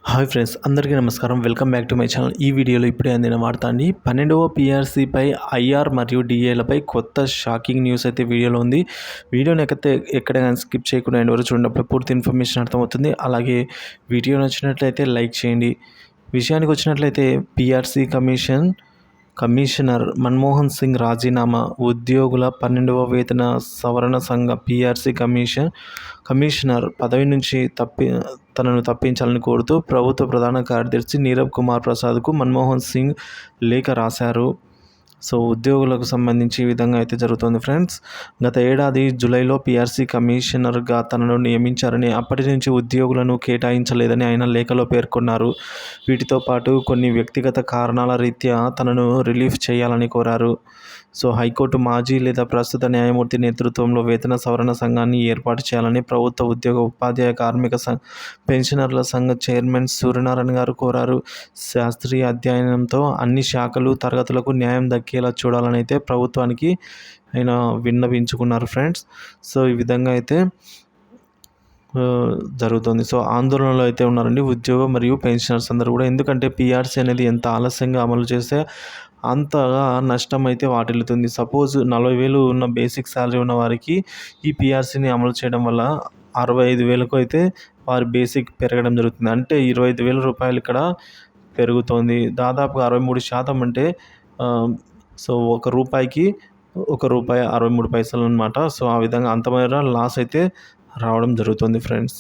Hi friends, అందరికీ నమస్కారం. Welcome back to my channel. ఈ వీడియోలో ఇప్పుడే అందిన వార్త అండి. 12వ పీఆర్సీపై ఐఆర్ మరియు డిఏలపై కొత్త షాకింగ్ న్యూస్ అయితే వీడియోలో ఉంది. వీడియోని ఎక్కడ కానీ స్కిప్ చేయకుండా ఎండ్ వరకు చూడనప్పుడు పూర్తి ఇన్ఫర్మేషన్ అర్థమవుతుంది. అలాగే వీడియో నచ్చినట్లయితే లైక్ చేయండి. విషయానికి వచ్చినట్లయితే పీఆర్సీ కమిషనర్ మన్మోహన్ సింగ్ రాజీనామా. ఉద్యోగుల 12వ వేతన సవరణ సంఘ పీఆర్సీ కమిషనర్ పదవి నుంచి తనను తప్పించాలని కోరుతూ ప్రభుత్వ ప్రధాన కార్యదర్శి నీరబ్ కుమార్ ప్రసాద్కు మన్మోహన్ సింగ్ లేఖ రాశారు. సో ఉద్యోగులకు సంబంధించి ఈ విధంగా అయితే జరుగుతుంది ఫ్రెండ్స్. గత ఏడాది జూలైలో పీఆర్సీ కమిషనర్గా తనను నియమించారని, అప్పటి నుంచి ఉద్యోగులను కేటాయించలేదని ఆయన లేఖలో పేర్కొన్నారు. వీటితో పాటు కొన్ని వ్యక్తిగత కారణాల రీత్యా తనను రిలీఫ్ చేయాలని కోరారు. సో హైకోర్టు మాజీ లేదా ప్రస్తుత న్యాయమూర్తి నేతృత్వంలో వేతన సవరణ సంఘాన్ని ఏర్పాటు చేయాలని ప్రభుత్వ ఉద్యోగ ఉపాధ్యాయ కార్మిక పెన్షనర్ల సంఘ చైర్మన్ సూర్యనారాయణ గారు కోరారు. శాస్త్రీయ అధ్యయనంతో అన్ని శాఖలు తరగతులకు న్యాయం దక్కేలా చూడాలని అయితే ప్రభుత్వానికి ఆయన విన్నవించుకున్నారు ఫ్రెండ్స్. సో ఈ విధంగా అయితే జరుగుతుంది. సో ఆందోళనలో అయితే ఉన్నారండి ఉద్యోగ మరియు పెన్షనర్స్ అందరూ కూడా. ఎందుకంటే పీఆర్సీ అనేది ఎంత ఆలస్యంగా అమలు చేస్తే అంతగా నష్టం అయితే వాటిల్లుతుంది. సపోజ్ 40,000 ఉన్న బేసిక్ శాలరీ ఉన్న వారికి ఈ పీఆర్సీని అమలు చేయడం వల్ల 65,000కు అయితే వారి బేసిక్ పెరగడం జరుగుతుంది. అంటే 25,000 రూపాయలు ఇక్కడ పెరుగుతోంది. దాదాపుగా 63% అంటే సో రూపాయికి రూపాయి 63 పైసలు అనమాట. సో ఆ విధంగా అంతమేర లాస్ అయితే రావడం జరుగుతుంది ఫ్రెండ్స్.